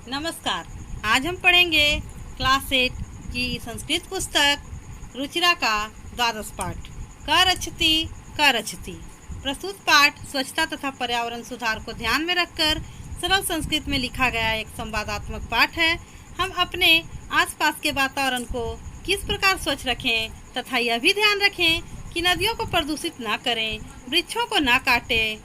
नमस्कार। आज हम पढ़ेंगे क्लास 8 की संस्कृत पुस्तक रुचिरा का द्वादश पाठ करछति करछति। प्रस्तुत पाठ स्वच्छता तथा पर्यावरण सुधार को ध्यान में रखकर सरल संस्कृत में लिखा गया एक संवादात्मक पाठ है। हम अपने आसपास के वातावरण को किस प्रकार स्वच्छ रखें तथा यह भी ध्यान रखें कि नदियों को प्रदूषित न करें, वृक्षों को न काटें,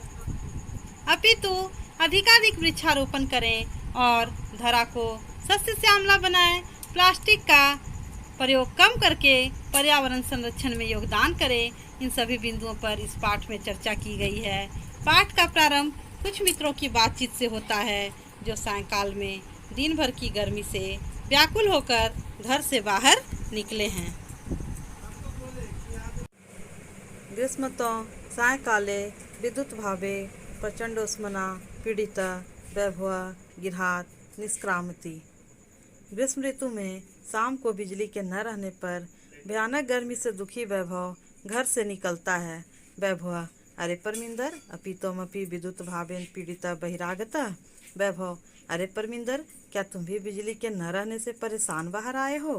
अपितु अधिकाधिक वृक्षारोपण करें और धरा को सस्य श्यामला बनाएं। प्लास्टिक का प्रयोग कम करके पर्यावरण संरक्षण में योगदान करें। इन सभी बिंदुओं पर इस पाठ में चर्चा की गई है। पाठ का प्रारंभ कुछ मित्रों की बातचीत से होता है जो सायंकाल में दिन भर की गर्मी से व्याकुल होकर घर से बाहर निकले हैं। ग्रीष्मतो सायंकाले विद्युतभावे प्रचंडोष्मना पीड़िता वैभवा गिरहात निष्क्रामति। ग्रीष्म ऋतु में शाम को बिजली के न रहने पर भयानक गर्मी से दुखी वैभव घर से निकलता है। वैभवा अरे परमिंदर अपितोमपि विद्युत भावेन पीड़िता बहिरागता। वैभव अरे परमिंदर क्या तुम भी बिजली के न रहने से परेशान बाहर आए हो।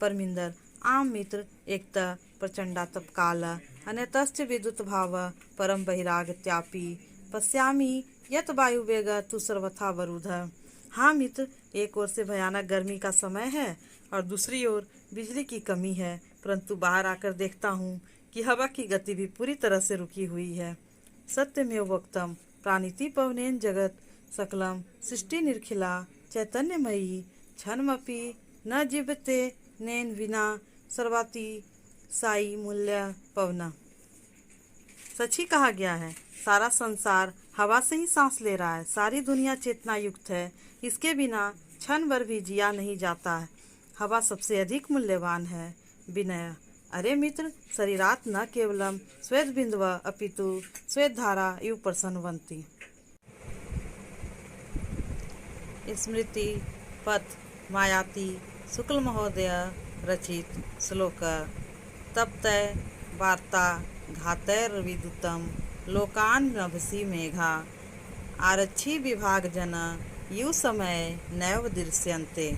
परमिंदर आम मित्र एकता प्रचंडातप काल अन्यतश्च विद्युत भाव परम बहिरागत्यापि पश्यामि यत वायु वेग तु सर्वथा वरुध। हाँ मित्र, एक ओर से भयानक गर्मी का समय है और दूसरी ओर बिजली की कमी है, परंतु बाहर आकर देखता हूँ कि हवा की गति भी पूरी तरह से रुकी हुई है। सत्यमेव वक्तम प्राणिति पवनेन जगत सकलम सृष्टि निर्खिला चैतन्यमयी क्षणमपि न जीवते नेन विना सर्वाति साई मूल्य पवना। सच ही कहा गया है, सारा संसार हवा से ही सांस ले रहा है। सारी दुनिया चेतना युक्त है, इसके बिना क्षण भर भी जिया नहीं जाता है। हवा सबसे अधिक मूल्यवान है। विनय अरे मित्र, शरीरात न केवलम श्वेत बिंदव अपितु श्वेत धारा इव प्रसन्नवंती। स्मृति पथ मायाति शुक्ल महोदय रचित श्लोक तप्तय वार्ता घातैर विद्युतम लोकान नभसी मेघा आरक्षी विभाग जन यु समय नैव दृश्यन्ते।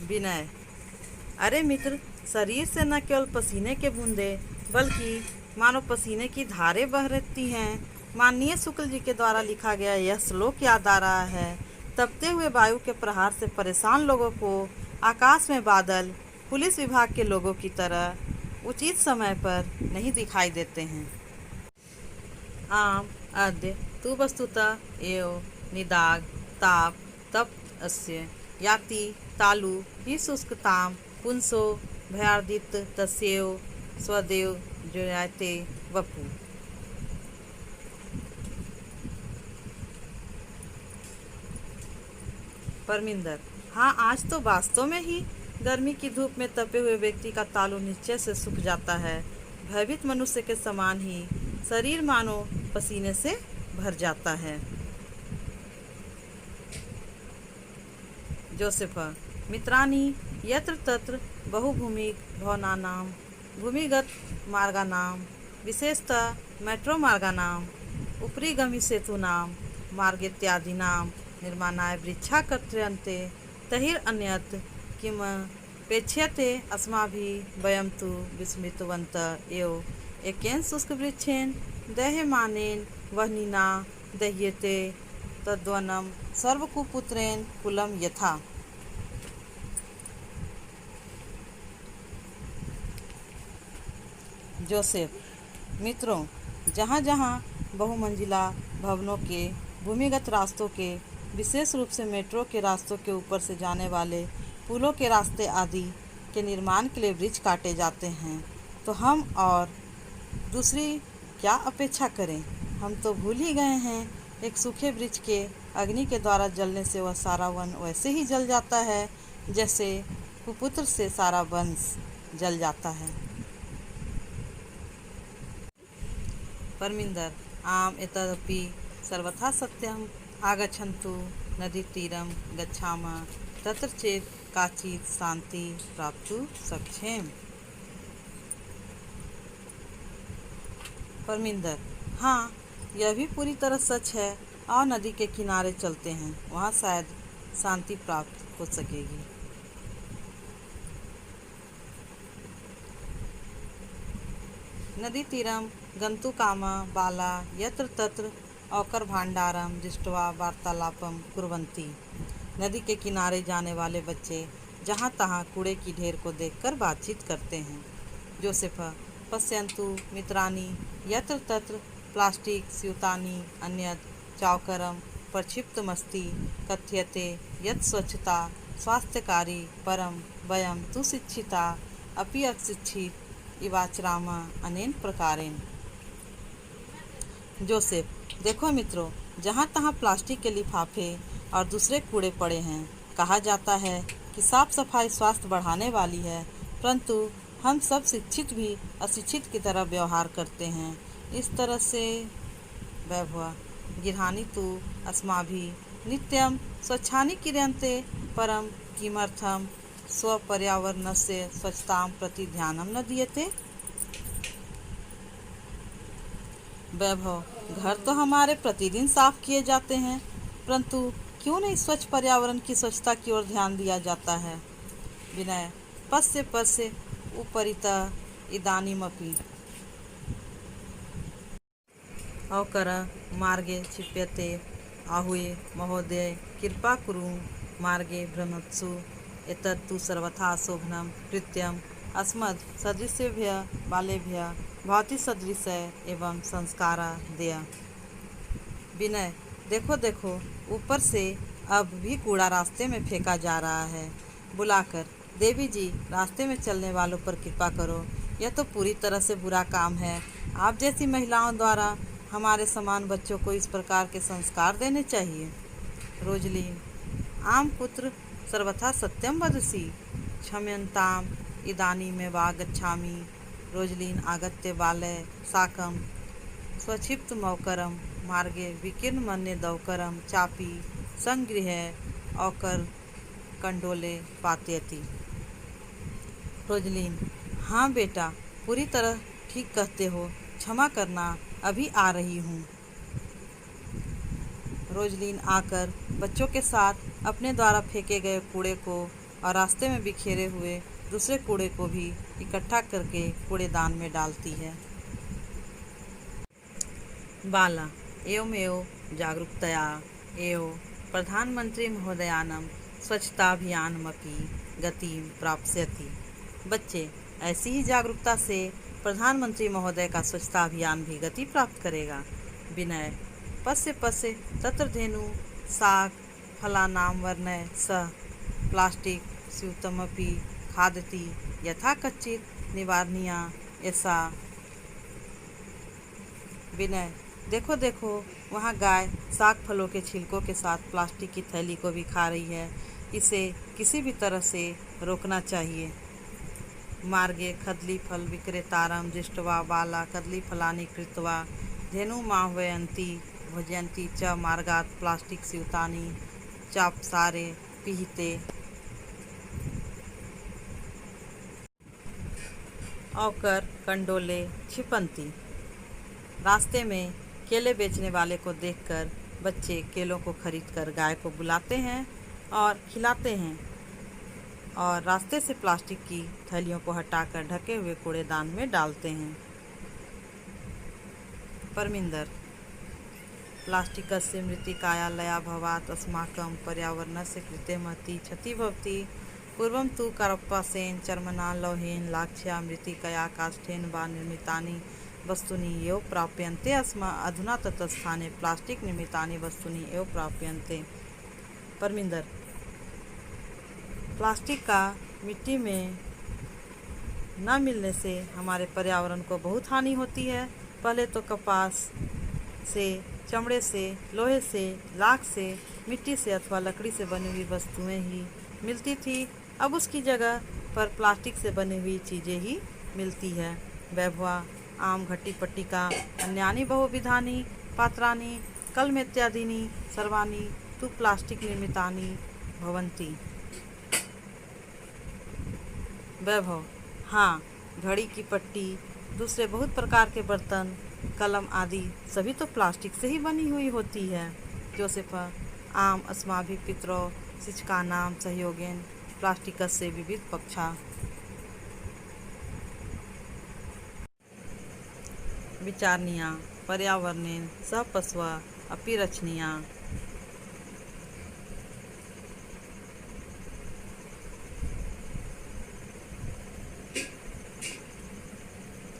विनय अरे मित्र, शरीर से न केवल पसीने के बूंदे बल्कि मानो पसीने की धारें बह रहती हैं। माननीय शुक्ल जी के द्वारा लिखा गया यह श्लोक याद आ रहा है। तपते हुए वायु के प्रहार से परेशान लोगों को आकाश में बादल पुलिस विभाग के लोगों की तरह उचित समय पर नहीं दिखाई देते हैं। आम अद्य तु वस्तुतः एव निदाग ताप तप्त अस्य याति तालु ही शुष्कताम पुंसो भयार्दित तस्येव स्वदेव जोयाते वपु। परमिंदर हाँ, आज तो वास्तव में ही गर्मी की धूप में तपे हुए व्यक्ति का तालु निश्चय से सूख जाता है। भयभीत मनुष्य के समान ही शरीर मानो पसीने से भर जाता है। जोसेफा मित्राणि यत्र तत्र बहुभूमिक भवनानां भूमिगत मार्गानां विशेषतः मेट्रो मार्गानां उपरिगमी सेतूनां मार्गेत्यादीनां निर्माणाय वृक्षा कर्तन्ते तहिर अन्यत् किम पेक्ष्यते अस्माभिः वयं तु विस्मृतवन्त एव एकेन शुष्कवृक्षेण दह्यमानेन वह्निना दह्यते तद्वनं सर्वकुपुत्रेण कुलं यथा। जोसेफ मित्रों, जहाँ जहाँ बहुमंजिला भवनों के भूमिगत रास्तों के विशेष रूप से मेट्रो के रास्तों के ऊपर से जाने वाले पुलों के रास्ते आदि के निर्माण के लिए वृक्ष काटे जाते हैं, तो हम और दूसरी क्या अपेक्षा करें। हम तो भूल ही गए हैं, एक सूखे वृक्ष के अग्नि के द्वारा जलने से वह सारा वन वैसे ही जल जाता है जैसे कुपुत्र से सारा वंश जल जाता है। परमिंदर आम एतदपि सर्वथा सत्यम आगच्छन्तु नदीतीरं गच्छामः तत्र चेत् काचित् शांति प्राप्तु शक्ष्येम। परमिंदर हाँ, यह भी पूरी तरह सच है। और नदी के किनारे चलते हैं, वहाँ शायद शांति प्राप्त हो सकेगी। नदी तीरम गंतु कामा बाला यत्र तत्र औकर भांडारम दृष्ट्वा वार्तालापम कुर्वन्ति। नदी के किनारे जाने वाले बच्चे जहाँ तहाँ कूड़े की ढेर को देखकर बातचीत करते हैं। जोसेफ पश्यन्तु मित्राणि यत्र तत्र प्लास्टिक स्यूतानि अन्यत् चावकरम प्रक्षिप्तमस्ति कथ्यते यत् स्वच्छता स्वास्थ्यकारी परम वयं तु शिक्षिता अपि अशिक्षित इवाचराम अनेन प्रकारेण। जोसेफ देखो मित्रों, जहाँ तहाँ प्लास्टिक के लिफाफे और दूसरे कूड़े पड़े हैं। कहा जाता है कि साफ सफाई स्वास्थ्य बढ़ाने वाली है, परंतु हम सब शिक्षित भी अशिक्षित की तरह व्यवहार करते हैं। इस तरह से वैभव गिरहानि तु अस्माभिः नित्यं स्वच्छानि क्रियन्ते परं किमर्थं स्वपर्यावरणस्य स्वच्छतां प्रति ध्यानं न दीयते। वैभव घर तो हमारे प्रतिदिन साफ किए जाते हैं, परंतु क्यों नहीं स्वच्छ पर्यावरण की स्वच्छता की ओर ध्यान दिया जाता है। विनय पश्य पश्य उपरितः इदानीमपि अवकर मार्गे क्षिप्यते आहुये महोदय कृपा कुरु मार्गे भ्रमत्सु एतत् तु सर्वथा शोभनं कृत्यम् अस्मद् सदृशेभ्यः बालेभ्यः भवति सदृश एवं संस्कारा देय। विनय देखो देखो, ऊपर से अब भी कूड़ा रास्ते में फेंका जा रहा है। बुलाकर देवी जी रास्ते में चलने वालों पर कृपा करो, यह तो पूरी तरह से बुरा काम है। आप जैसी महिलाओं द्वारा हमारे समान बच्चों को इस प्रकार के संस्कार देने चाहिए। रोजलीन आम पुत्र सर्वथा सत्यम वदसि क्षम्यताम इदानीमेवा गच्छामि। रोजलीन आगत्य बालय साकं स्वक्षिप्त मौकरम मार्गे विकीर्ण मन्ये दौकरम चापी संगृह औकर कंडोले पातयति। रोजलीन हाँ बेटा, पूरी तरह ठीक कहते हो, क्षमा करना, अभी आ रही हूँ। रोजलीन आकर बच्चों के साथ अपने द्वारा फेंके गए कूड़े को और रास्ते में बिखेरे हुए दूसरे कूड़े को भी इकट्ठा करके कूड़ेदान में डालती है। बाला एवमेव जागरूकतया एव प्रधानमंत्री महोदयानं स्वच्छताभियानमपि गतिं प्राप्स्यति। बच्चे ऐसी ही जागरूकता से प्रधानमंत्री महोदय का स्वच्छता अभियान भी गति प्राप्त करेगा। विनय पश्य पश्य तत्र धेनु शाक फलानां वर्णय सह प्लास्टिक स्यूतमपि खादति यथा कच्चित् निवारणीया ऐसा। विनय देखो देखो, वहाँ गाय साग फलों के छिलकों के साथ प्लास्टिक की थैली को भी खा रही है। इसे किसी भी तरह से रोकना चाहिए। मार्गे कदली फल विक्रेतारं दृष्ट्वा बाला कदली फलानि कृत्वा धेनुमाह्वयन्ति भोजयन्ति च मार्गात् प्लास्टिक स्यूतानि चापसारे पिहिते। औकर कंडोले क्षिपन्ति। रास्ते में केले बेचने वाले को देखकर बच्चे केलों को खरीदकर गाय को बुलाते हैं और खिलाते हैं और रास्ते से प्लास्टिक की थैलियों को हटाकर ढके हुए कूड़ेदान में डालते हैं। परमिंदर प्लास्टिकस्य मृत्तिकाया लया भवात् अस्माकं पर्यावरणस्य कृते महती क्षतिः भवति। पूर्वं तु करप्पासेन चर्मणा लौहेन लाक्ष्या मृत्तिकया काष्ठेन वा निर्मितानि वस्तूनि एव प्राप्यन्ते अस्मा अधुना तत्स्थाने प्लास्टिक निर्मितानि वस्तूनि एव प्राप्यन्ते। परमिंदर प्लास्टिक का मिट्टी में न मिलने से हमारे पर्यावरण को बहुत हानि होती है। पहले तो कपास से, चमड़े से, लोहे से, लाख से, मिट्टी से अथवा लकड़ी से बनी हुई वस्तुएं ही मिलती थी। अब उसकी जगह पर प्लास्टिक से बनी हुई चीज़ें ही मिलती है। वैभवा आम घट्टी पट्टिका अन्यानि बहुविधानि पात्राणि कलमेत्यादीनि सर्वाणि तु प्लास्टिक निर्मितानि भवन्ति। वैभव हाँ, घड़ी की पट्टी, दूसरे बहुत प्रकार के बर्तन, कलम आदि सभी तो प्लास्टिक से ही बनी हुई होती है। जोसेफ आम अस्माभिः पितरो शिक्षकानां सहयोगेन प्लास्टिकस्य विविध पक्षा विचारणीया पर्यावरणेन सह पशवः अपि रक्षणीया।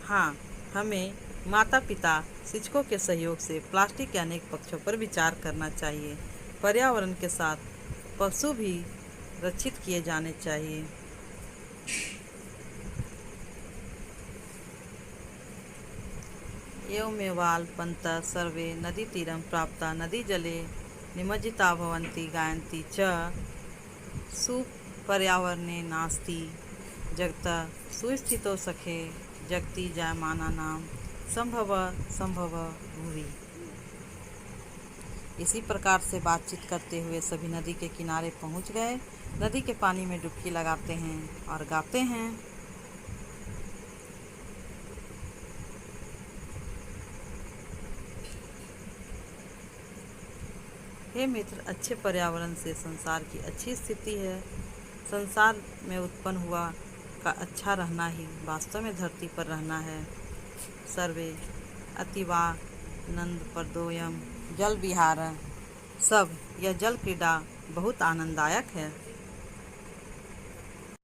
हाँ, हमें माता पिता शिक्षकों के सहयोग से प्लास्टिक के अनेक पक्षों पर विचार करना चाहिए। पर्यावरण के साथ पशु भी रक्षित किए जाने चाहिए। एवमेवाल्पन्तः सर्वे नदीतीरं प्राप्ता नदीजले निमज्जिता भवन्ति गायन्ति च सुपर्यावरणे नास्ति जगतः सुस्थितो सखे जगति जायमानानां संभव भूरि। इसी प्रकार से बातचीत करते हुए सभी नदी के किनारे पहुंच गए। नदी के पानी में डुबकी लगाते हैं और गाते हैं। हे मित्र, अच्छे पर्यावरण से संसार की अच्छी स्थिति है। संसार में उत्पन्न हुआ का अच्छा रहना ही वास्तव में धरती पर रहना है। सर्वे अतीवानंदप्रदोयम जल विहार। सब यह जल क्रीड़ा बहुत आनंददायक है।